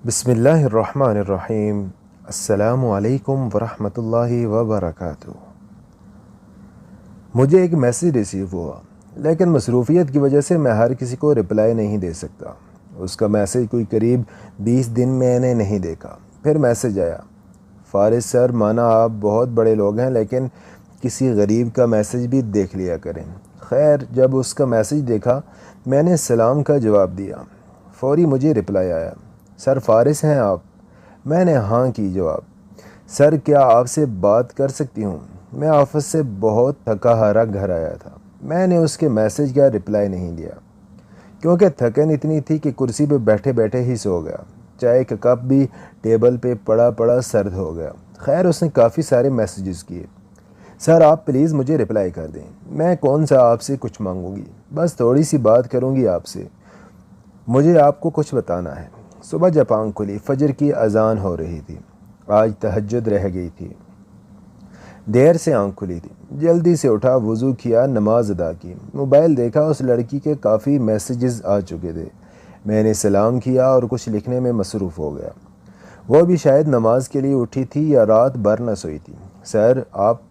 बिस्मिल्लाहिर्रहमानिर्रहीम। अस्सलामु अलैकुम वरहमतुल्लाहि वबरकातुहू। मुझे एक मैसेज रिसीव हुआ, लेकिन मसरूफ़ियत की वजह से मैं हर किसी को रिप्लाई नहीं दे सकता। उसका मैसेज कोई करीब 20 दिन मैंने नहीं देखा। फिर मैसेज आया, फ़ारिस सर, माना आप बहुत बड़े लोग हैं, लेकिन किसी गरीब का मैसेज भी देख लिया करें। खैर, जब उसका मैसेज देखा मैंने सलाम का जवाब दिया। फ़ौरी मुझे रिप्लाई आया, सर फ़ारिस हैं आप? मैंने हाँ की जवाब। सर, क्या आपसे बात कर सकती हूँ? मैं ऑफिस से बहुत थका हारा घर आया था। मैंने उसके मैसेज का रिप्लाई नहीं दिया क्योंकि थकन इतनी थी कि कुर्सी पे बैठे बैठे ही सो गया। चाय का कप भी टेबल पे पड़ा पड़ा सर्द हो गया। खैर, उसने काफ़ी सारे मैसेजेस किए। सर, आप प्लीज़ मुझे रिप्लाई कर दें। मैं कौन सा आपसे कुछ मांगूंगी, बस थोड़ी सी बात करूंगी आपसे। मुझे आपको कुछ बताना है। सुबह जब आँख खुली, फजर की अजान हो रही थी। आज तहज्जुद रह गई थी। देर से आँख खुली थी। जल्दी से उठा, वज़ू किया, नमाज अदा की। मोबाइल देखा, उस लड़की के काफ़ी मैसेजेस आ चुके थे। मैंने सलाम किया और कुछ लिखने में मसरूफ़ हो गया। वो भी शायद नमाज के लिए उठी थी या रात भर न सोई थी। सर, आप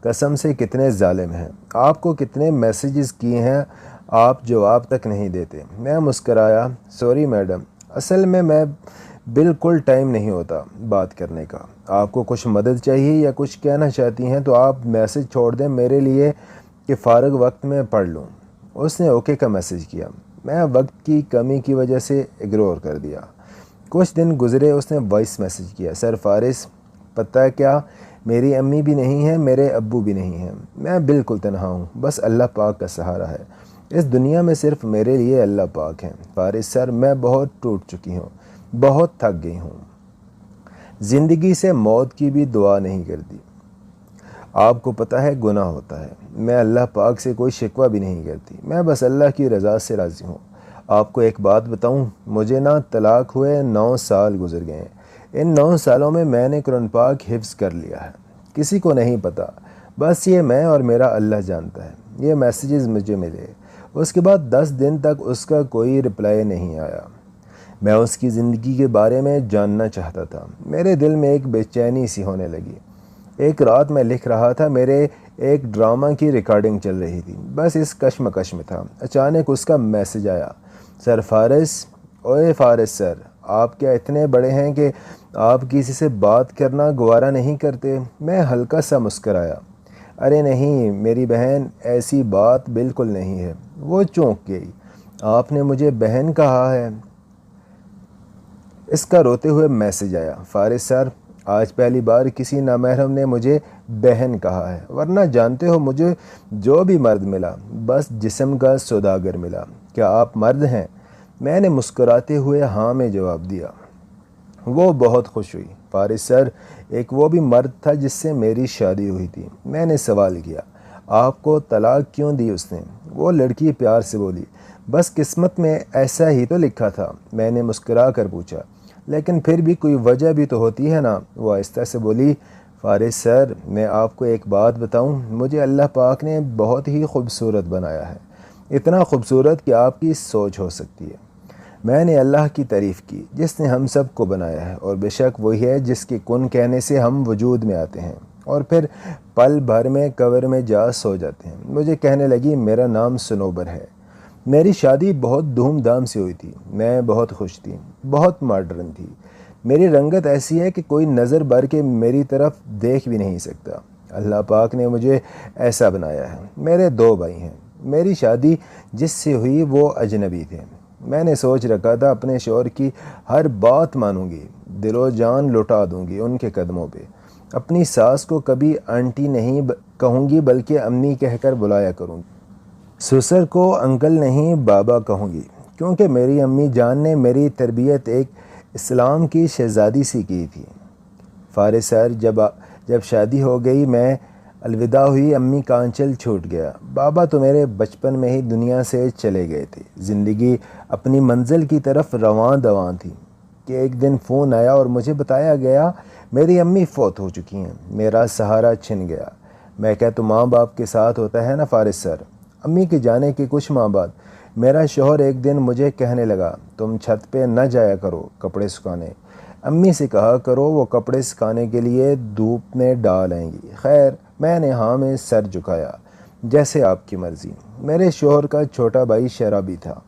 कसम से कितने ज़ालिम हैं। आपको कितने मैसेजेस किए हैं, आप जवाब तक नहीं देते। मैं मुस्कराया, सॉरी मैडम, असल में मैं बिल्कुल टाइम नहीं होता बात करने का। आपको कुछ मदद चाहिए या कुछ कहना चाहती हैं तो आप मैसेज छोड़ दें मेरे लिए कि फ़ारग वक्त में पढ़ लूँ। उसने ओके का मैसेज किया। मैं वक्त की कमी की वजह से इग्नोर कर दिया। कुछ दिन गुज़रे, उसने वॉइस मैसेज किया, सर फ़ारिस, पता है क्या, मेरी अम्मी भी नहीं है, मेरे अब्बू भी नहीं हैं। मैं बिल्कुल तन्हा हूँ, बस अल्लाह पाक का सहारा है। इस दुनिया में सिर्फ मेरे लिए अल्लाह पाक हैं। फ़ारिस सर, मैं बहुत टूट चुकी हूँ, बहुत थक गई हूँ। ज़िंदगी से मौत की भी दुआ नहीं करती। आपको पता है गुनाह होता है। मैं अल्लाह पाक से कोई शिकवा भी नहीं करती। मैं बस अल्लाह की रज़ा से राज़ी हूँ। आपको एक बात बताऊँ, मुझे ना तलाक हुए 9 साल गुजर गए हैं। इन 9 सालों में मैंने कुरान पाक हिफ्ज़ कर लिया है। किसी को नहीं पता, बस ये मैं और मेरा अल्लाह जानता है। ये मैसेजेस मुझे मिले, उसके बाद 10 दिन तक उसका कोई रिप्लाई नहीं आया। मैं उसकी ज़िंदगी के बारे में जानना चाहता था। मेरे दिल में एक बेचैनी सी होने लगी। एक रात मैं लिख रहा था, मेरे एक ड्रामा की रिकॉर्डिंग चल रही थी, बस इस कश्मकश में था। अचानक उसका मैसेज आया, सर फ़ारिस, ओए फ़ारिस सर, आप क्या इतने बड़े हैं कि आप किसी से बात करना गवारा नहीं करते? मैं हल्का सा मुस्कराया, अरे नहीं मेरी बहन, ऐसी बात बिल्कुल नहीं है। वो चौंक गई, आपने मुझे बहन कहा है? इसका रोते हुए मैसेज आया, फ़ारिस सर, आज पहली बार किसी नामहरम ने मुझे बहन कहा है, वरना जानते हो मुझे जो भी मर्द मिला बस जिस्म का सौदागर मिला। क्या आप मर्द हैं? मैंने मुस्कुराते हुए हाँ में जवाब दिया। वो बहुत खुश हुई। फ़ारिस सर, एक वो भी मर्द था जिससे मेरी शादी हुई थी। मैंने सवाल किया, आपको तलाक क्यों दी उसने? वो लड़की प्यार से बोली, बस किस्मत में ऐसा ही तो लिखा था। मैंने मुस्कुरा कर पूछा, लेकिन फिर भी कोई वजह भी तो होती है ना? वो आहिस्ता से बोली, फ़ारिस सर, मैं आपको एक बात बताऊं, मुझे अल्लाह पाक ने बहुत ही खूबसूरत बनाया है। इतना खूबसूरत कि आपकी सोच हो सकती है। मैंने अल्लाह की तारीफ़ की जिसने हम सब को बनाया है, और बेशक वही है जिसके कुन कहने से हम वजूद में आते हैं और फिर पल भर में कब्र में जा सो जाते हैं। मुझे कहने लगी, मेरा नाम सनोबर है। मेरी शादी बहुत धूमधाम से हुई थी। मैं बहुत खुश थी, बहुत मॉडर्न थी। मेरी रंगत ऐसी है कि कोई नज़र भर के मेरी तरफ देख भी नहीं सकता। अल्लाह पाक ने मुझे ऐसा बनाया है। मेरे 2 भाई हैं। मेरी शादी जिससे हुई वो अजनबी थे। मैंने सोच रखा था अपने शौहर की हर बात मानूंगी, दिलो जान लुटा दूंगी उनके कदमों पे। अपनी सास को कभी आंटी नहीं कहूँगी, बल्कि अम्मी कहकर बुलाया करूँगी। ससुर को अंकल नहीं बाबा कहूँगी, क्योंकि मेरी अम्मी जान ने मेरी तरबियत एक इस्लाम की शहज़ादी सी की थी। फ़ारिस सर, जब शादी हो गई, मैं अलविदा हुई, अम्मी का आंचल छूट गया। बाबा तो मेरे बचपन में ही दुनिया से चले गए थे। ज़िंदगी अपनी मंजिल की तरफ रवां दवां थी कि एक दिन फ़ोन आया और मुझे बताया गया मेरी अम्मी फ़ौत हो चुकी हैं। मेरा सहारा छिन गया। मैं क्या, तो माँ बाप के साथ होता है ना फ़ारिस सर। अम्मी के जाने के कुछ माह बाद मेरा शौहर एक दिन मुझे कहने लगा, तुम छत पे न जाया करो कपड़े सुखाने, अम्मी से कहा करो वो कपड़े सुखाने के लिए धूप में डाल आएंगी। खैर मैंने हाँ में सर झुकाया, जैसे आपकी मर्ज़ी। मेरे शौहर का छोटा भाई शराबी था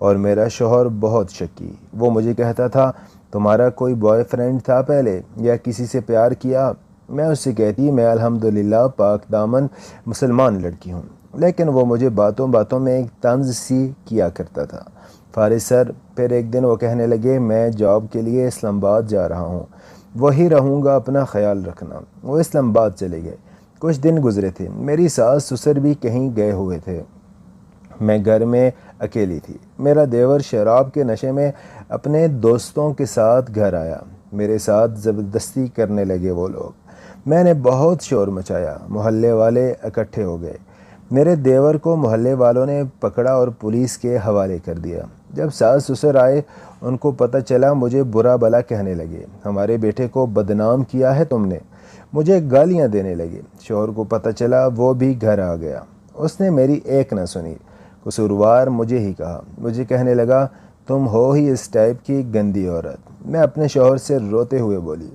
और मेरा शौहर बहुत शक्की। वो मुझे कहता था, तुम्हारा कोई बॉयफ्रेंड था पहले या किसी से प्यार किया? मैं उससे कहती, मैं अल्हम्दुलिल्लाह पाक दामन मुसलमान लड़की हूँ। लेकिन वो मुझे बातों बातों में एक तंज सी किया करता था। फारिस सर, फिर एक दिन वो कहने लगे, मैं जॉब के लिए इस्लामाबाद जा रहा हूँ, वही रहूँगा, अपना ख्याल रखना। वो इस्लामाबाद चले गए। कुछ दिन गुजरे थे, मेरी सास ससुर भी कहीं गए हुए थे। मैं घर में अकेली थी। मेरा देवर शराब के नशे में अपने दोस्तों के साथ घर आया। मेरे साथ ज़बरदस्ती करने लगे वो लोग। मैंने बहुत शोर मचाया, मोहल्ले वाले इकट्ठे हो गए। मेरे देवर को मोहल्ले वालों ने पकड़ा और पुलिस के हवाले कर दिया। जब सास ससुर आए, उनको पता चला, मुझे बुरा भला कहने लगे, हमारे बेटे को बदनाम किया है तुमने। मुझे गालियां देने लगे। शौहर को पता चला, वो भी घर आ गया। उसने मेरी एक न सुनी, कसूरवार मुझे ही कहा। मुझे कहने लगा, तुम हो ही इस टाइप की गंदी औरत। मैं अपने शौहर से रोते हुए बोली,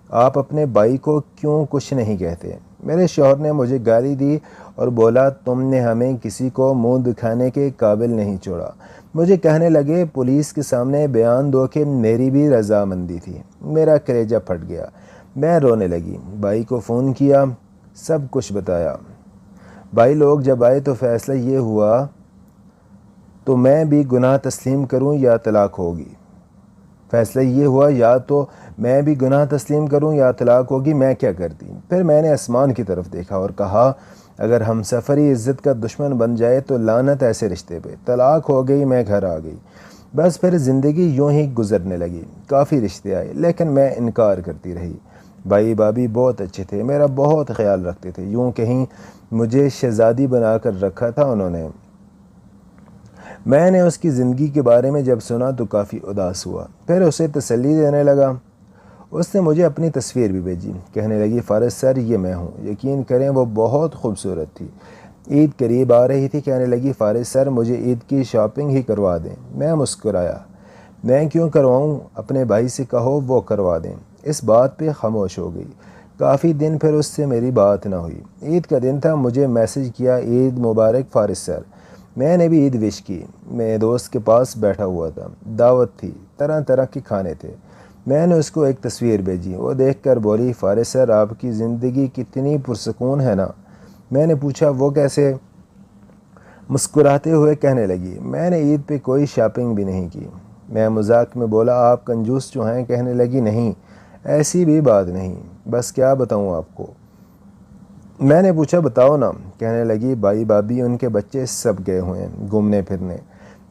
आप अपने भाई को क्यों कुछ नहीं कहते? मेरे शौहर ने मुझे गाली दी और बोला, तुमने हमें किसी को मुंह दिखाने के काबिल नहीं छोड़ा। मुझे कहने लगे, पुलिस के सामने बयान दो कि मेरी भी रजामंदी थी। मेरा कलेजा फट गया। मैं रोने लगी। भाई को फ़ोन किया, सब कुछ बताया। भाई लोग जब आए तो फ़ैसला ये हुआ, तो मैं भी गुनाह तस्लीम करूं या तलाक होगी। फ़ैसला ये हुआ, या तो मैं भी गुनाह तस्लीम करूं या तलाक होगी। मैं क्या करती? फिर मैंने आसमान की तरफ देखा और कहा, अगर हम सफ़री इज़्ज़त का दुश्मन बन जाए तो लानत ऐसे रिश्ते पे। तलाक हो गई, मैं घर आ गई। बस फिर ज़िंदगी यूं ही गुजरने लगी। काफ़ी रिश्ते आए, लेकिन मैं इनकार करती रही। भाई भाभी बहुत अच्छे थे, मेरा बहुत ख्याल रखते थे। यूं कहीं मुझे शहज़ादी बना कर रखा था उन्होंने। मैंने उसकी ज़िंदगी के बारे में जब सुना तो काफ़ी उदास हुआ। फिर उसे तसल्ली देने लगा। उसने मुझे अपनी तस्वीर भी भेजी। कहने लगी, फ़ारिस सर, ये मैं हूँ। यकीन करें वो बहुत खूबसूरत थी। ईद करीब आ रही थी। कहने लगी, फ़ारिस सर, मुझे ईद की शॉपिंग ही करवा दें। मैं मुस्कुराया। मैं क्यों करवाऊँ? अपने भाई से कहो वो करवा दें। इस बात पे खामोश हो गई। काफ़ी दिन फिर उससे मेरी बात ना हुई। ईद का दिन था। मुझे मैसेज किया, ईद मुबारक फ़ारिस सर। मैंने भी ईद विश की। मेरे दोस्त के पास बैठा हुआ था। दावत थी, तरह तरह के खाने थे। मैंने उसको एक तस्वीर भेजी। वो देखकर बोली, फ़ारिस सर, आपकी ज़िंदगी कितनी पुरसकून है ना। मैंने पूछा, वो कैसे? मुस्कुराते हुए कहने लगी, मैंने ईद पे कोई शॉपिंग भी नहीं की। मैं मजाक में बोला, आप कंजूस जो हैं। कहने लगी, नहीं, ऐसी भी बात नहीं, बस क्या बताऊँ आपको। मैंने पूछा, बताओ ना। कहने लगी, भाई भाभी उनके बच्चे सब गए हुए हैं घूमने फिरने।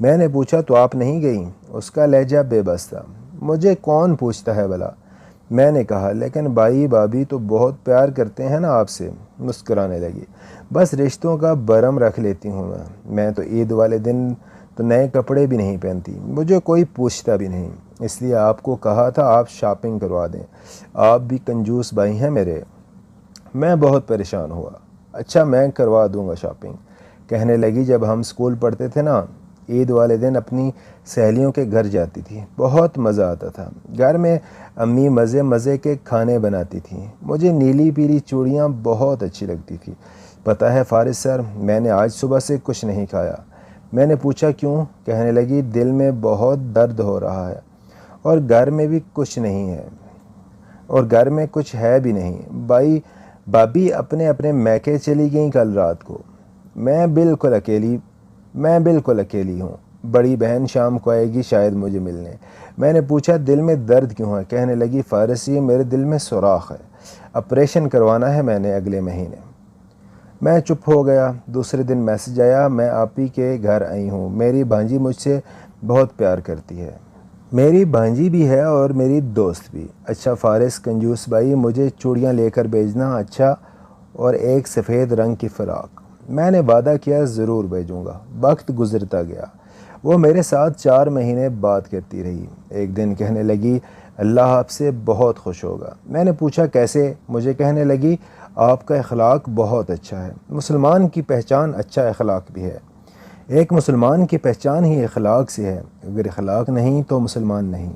मैंने पूछा, तो आप नहीं गई? उसका लहजा बेबस था। मुझे कौन पूछता है भला, मैंने कहा, लेकिन भाई भाभी तो बहुत प्यार करते हैं ना आपसे। मुस्कुराने लगी। बस रिश्तों का बरम रख लेती हूँ मैं तो ईद वाले दिन तो नए कपड़े भी नहीं पहनती। मुझे कोई पूछता भी नहीं। इसलिए आपको कहा था आप शॉपिंग करवा दें। आप भी कंजूस भाई हैं मेरे। मैं बहुत परेशान हुआ। अच्छा, मैं करवा दूंगा शॉपिंग। कहने लगी, जब हम स्कूल पढ़ते थे ना, ईद वाले दिन अपनी सहेलियों के घर जाती थी। बहुत मज़ा आता था। घर में अम्मी मज़े मज़े के खाने बनाती थी। मुझे नीली पीली चूड़ियाँ बहुत अच्छी लगती थी। पता है फ़ारिस सर, मैंने आज सुबह से कुछ नहीं खाया। मैंने पूछा, क्यों? कहने लगी, दिल में बहुत दर्द हो रहा है और घर में भी कुछ नहीं है, और घर में कुछ है भी नहीं। भाई भाभी अपने अपने मैके चली गई कल रात को। मैं बिल्कुल अकेली हूँ। बड़ी बहन शाम को आएगी शायद मुझे मिलने। मैंने पूछा, दिल में दर्द क्यों है? कहने लगी, फ़ारसी, मेरे दिल में सुराख है, ऑपरेशन करवाना है मैंने अगले महीने। मैं चुप हो गया। दूसरे दिन मैसेज आया, मैं आप ही के घर आई हूँ। मेरी भांजी मुझसे बहुत प्यार करती है। मेरी भांजी भी है और मेरी दोस्त भी। अच्छा फ़ारिस कंजूस भाई, मुझे चूड़ियाँ लेकर भेजना। अच्छा, और एक सफ़ेद रंग की फ़्रॉक। मैंने वादा किया ज़रूर भेजूँगा। वक्त गुज़रता गया। वो मेरे साथ 4 महीने बात करती रही। एक दिन कहने लगी, अल्लाह आपसे बहुत खुश होगा। मैंने पूछा, कैसे? मुझे कहने लगी, आपका अखलाक बहुत अच्छा है। मुसलमान की पहचान अच्छा अखलाक भी है। एक मुसलमान की पहचान ही अखलाक से है, अगर अखलाक नहीं तो मुसलमान नहीं।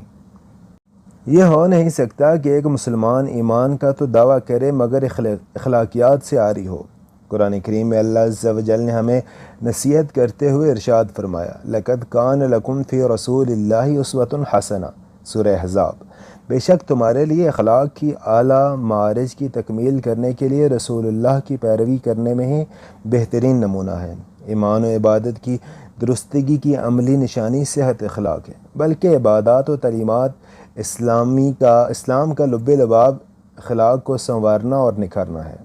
ये हो नहीं सकता कि एक मुसलमान ईमान का तो दावा करे मगर अखलाकियात से आरी हो। कुरान करीम में अल्लाह अज़्ज़ा व जल ने हमें नसीहत करते हुए इरशाद फरमाया, लक़द कान लकुम फ़ी रसूलिल्लाहि उस्वतुन हसना, सूरह अहज़ाब। बेशक तुम्हारे लिए अखलाक की आला मारिज की तकमील करने के लिए रसूलुल्लाह की पैरवी करने में ही बेहतरीन नमूना है। ईमान व इबादत की दुरुस्तगी की अमली निशानी सेहत अखलाक है, बल्कि इबादत व तलीमात इस्लाम का लुब्बे लबाब अखलाक को संवारना और निखारना है,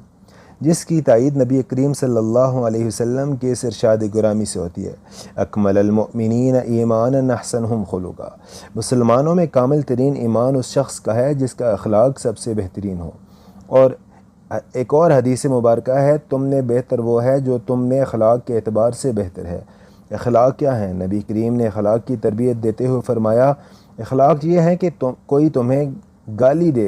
जिसकी तायीद नबी करीम सल्लल्लाहु अलैहि वसल्लम के इस इरशाद गुरामी से होती है, अकमल मुमिनीन ईमानन अहसनहुम खुलुका। मुसलमानों में कामिल तरीन ईमान उस शख्स का है जिसका अखलाक सबसे बेहतरीन हो। और एक और हदीस मुबारक है, तुमने बेहतर वो है जो तुम में अखलाक के एतबार से बेहतर है। अखलाक क्या है? नबी करीम ने अखलाक की तरबियत देते हुए फरमाया, अखलाक ये है कि कोई तुम्हें गाली दे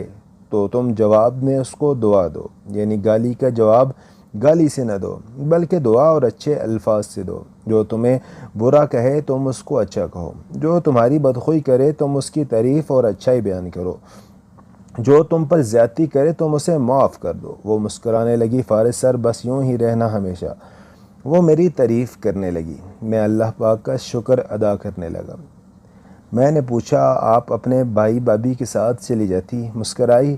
तो तुम जवाब में उसको दुआ दो, यानी गाली का जवाब गाली से न दो बल्कि दुआ और अच्छे अल्फाज से दो। जो तुम्हें बुरा कहे तुम उसको अच्छा कहो, जो तुम्हारी बदखुई करे तुम उसकी तारीफ़ और अच्छाई बयान करो, जो तुम पर ज़्यादती करे तुम उसे माफ़ कर दो। वो मुस्कुराने लगी, फ़ारिस सर बस यूँ ही रहना हमेशा। वो मेरी तारीफ़ करने लगी, मैं अल्लाह पाक का शुक्र अदा करने लगा। मैंने पूछा, आप अपने भाई भाभी के साथ चली जाती? मुस्कराई,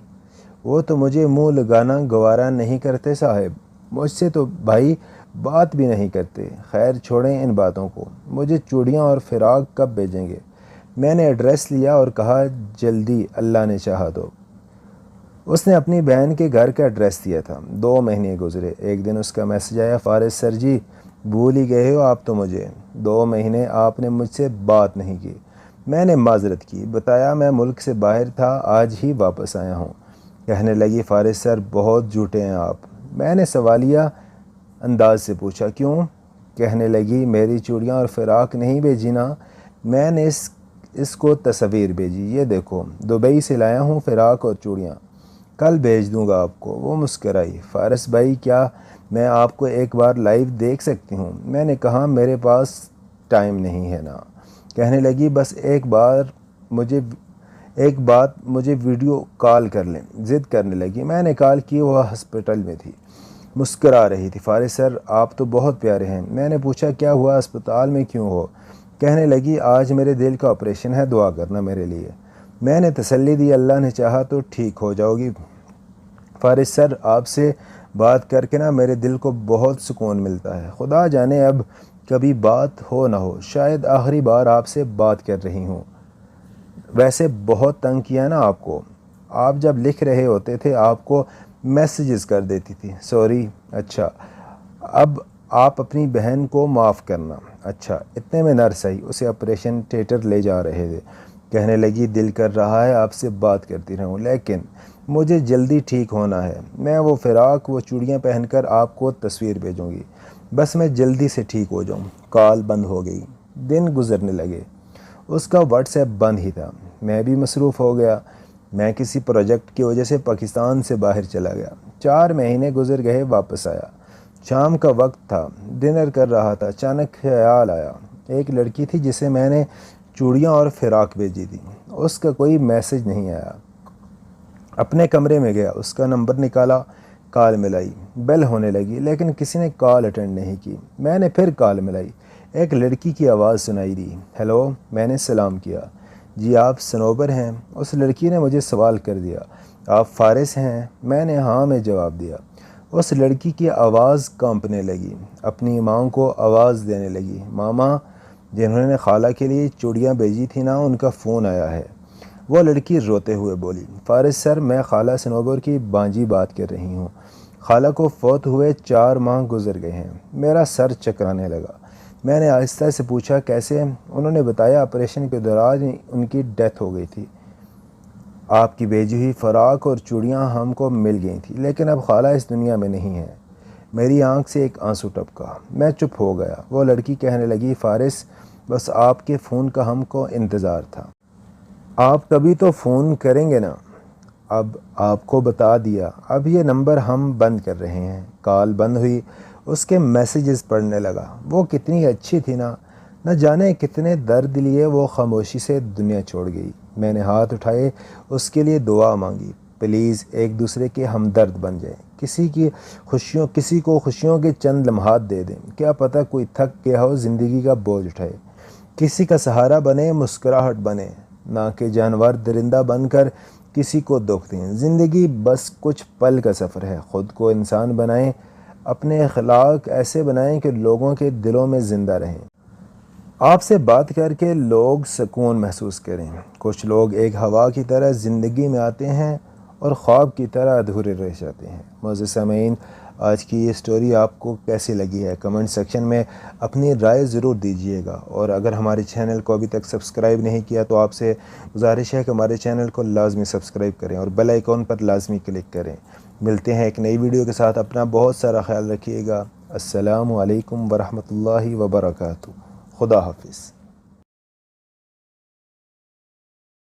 वो तो मुझे मुंह लगाना गवारा नहीं करते साहब, मुझसे तो भाई बात भी नहीं करते। खैर छोड़ें इन बातों को, मुझे चूड़ियाँ और फ़िराक कब भेजेंगे? मैंने एड्रेस लिया और कहा, जल्दी अल्लाह ने चाहा तो। उसने अपनी बहन के घर का एड्रेस दिया था। 2 महीने गुजरे। एक दिन उसका मैसेज आया, फ़ारिस सर जी भूल ही गए हो आप तो मुझे, 2 महीने आपने मुझसे बात नहीं की। मैंने माजरत की, बताया मैं मुल्क से बाहर था, आज ही वापस आया हूँ। कहने लगी, फ़ारिस सर बहुत झूठे हैं आप। मैंने सवालिया अंदाज से पूछा, क्यों? कहने लगी, मेरी चूड़ियाँ और फ़िराक नहीं भेजी ना, मैंने इसको तस्वीर भेजी, ये देखो दुबई से लाया हूँ फ़िराक और चूड़ियाँ, कल भेज दूँगा आपको। वो मुस्कराई, फ़ारिस भाई क्या मैं आपको एक बार लाइव देख सकती हूँ? मैंने कहा, मेरे पास टाइम नहीं है ना। कहने लगी, बस एक बात मुझे वीडियो कॉल कर लें। ज़िद करने लगी। मैंने कॉल की, वह हॉस्पिटल में थी, मुस्करा रही थी। फ़ारिस सर आप तो बहुत प्यारे हैं। मैंने पूछा, क्या हुआ, अस्पताल में क्यों हो? कहने लगी, आज मेरे दिल का ऑपरेशन है, दुआ करना मेरे लिए। मैंने तसल्ली दी, अल्लाह ने चाहा तो ठीक हो जाओगी। फ़ारिस सर आपसे बात करके ना मेरे दिल को बहुत सुकून मिलता है। खुदा जाने अब कभी बात हो ना हो, शायद आखिरी बार आपसे बात कर रही हूँ। वैसे बहुत तंग किया ना आपको। आप जब लिख रहे होते थे आपको मैसेजेस कर देती थी। सॉरी। अच्छा, अब आप अपनी बहन को माफ़ करना। अच्छा, इतने में नर्स आई, उसे ऑपरेशन थिएटर ले जा रहे थे। कहने लगी, दिल कर रहा है आपसे बात करती रहूं, लेकिन मुझे जल्दी ठीक होना है। मैं वो फ़िराक वो चूड़ियाँ पहनकर आपको तस्वीर भेजूँगी, बस मैं जल्दी से ठीक हो जाऊँ। कॉल बंद हो गई। दिन गुजरने लगे। उसका व्हाट्सएप बंद ही था। मैं भी मसरूफ़ हो गया। मैं किसी प्रोजेक्ट की वजह से पाकिस्तान से बाहर चला गया। 4 महीने गुजर गए, वापस आया। शाम का वक्त था, डिनर कर रहा था, अचानक ख्याल आया, एक लड़की थी जिसे मैंने चूड़ियाँ और फ़िराक भेजी थी, उसका कोई मैसेज नहीं आया। अपने कमरे में गया, उसका नंबर निकाला, कॉल मिलाई। बेल होने लगी लेकिन किसी ने कॉल अटेंड नहीं की। मैंने फिर कॉल मिलाई, एक लड़की की आवाज़ सुनाई दी। हेलो। मैंने सलाम किया। जी आप सनोबर हैं? उस लड़की ने मुझे सवाल कर दिया, आप फ़ारिस हैं? मैंने हाँ में जवाब दिया। उस लड़की की आवाज़ कांपने लगी, अपनी माँ को आवाज़ देने लगी। मामा जिन्होंने खाला के लिए चूड़ियाँ भेजी थी ना, उनका फ़ोन आया है। वो लड़की रोते हुए बोली, फ़ारिस सर मैं खाला सनोबर की बांजी बात कर रही हूँ। खाला को फौत हुए 4 माह गुजर गए हैं। मेरा सर चकराने लगा। मैंने आहिस्ता से पूछा, कैसे? उन्होंने बताया, ऑपरेशन के दौरान उनकी डेथ हो गई थी। आपकी भेजी हुई फ़राक और चूड़ियाँ हमको मिल गई थी, लेकिन अब खाला इस दुनिया में नहीं है। मेरी आंख से एक आंसू टपका। मैं चुप हो गया। वो लड़की कहने लगी, फ़ारिस बस आपके फ़ोन का हमको इंतज़ार था, आप कभी तो फ़ोन करेंगे ना। अब आपको बता दिया, अब ये नंबर हम बंद कर रहे हैं। कॉल बंद हुई उसके मैसेजेस पढ़ने लगा। वो कितनी अच्छी थी ना, न जाने कितने दर्द लिए वो खामोशी से दुनिया छोड़ गई। मैंने हाथ उठाए, उसके लिए दुआ मांगी, प्लीज़ एक दूसरे के हमदर्द बन जाए, किसी को खुशियों के चंद लम्हात दे दें। क्या पता कोई थक गया हो, ज़िंदगी का बोझ उठाए, किसी का सहारा बने, मुस्कुराहट बने, ना कि जानवर दरिंदा बनकर किसी को दुख दें। ज़िंदगी बस कुछ पल का सफ़र है। ख़ुद को इंसान बनाएं, अपने अखलाक ऐसे बनाएं कि लोगों के दिलों में ज़िंदा रहें। आपसे बात करके लोग सुकून महसूस करें। कुछ लोग एक हवा की तरह ज़िंदगी में आते हैं और ख्वाब की तरह अधूरे रह जाते हैं। मौजूद सामीन, आज की ये स्टोरी आपको कैसी लगी है, कमेंट सेक्शन में अपनी राय ज़रूर दीजिएगा। और अगर हमारे चैनल को अभी तक सब्सक्राइब नहीं किया तो आपसे गुजारिश है कि हमारे चैनल को लाजमी सब्सक्राइब करें और बेल आइकॉन पर लाजमी क्लिक करें। मिलते हैं एक नई वीडियो के साथ। अपना बहुत सारा ख्याल रखिएगा। अस्सलामु अलैकुम वरहमतुल्लाहि वबरकातुहू। खुदा हाफिज़।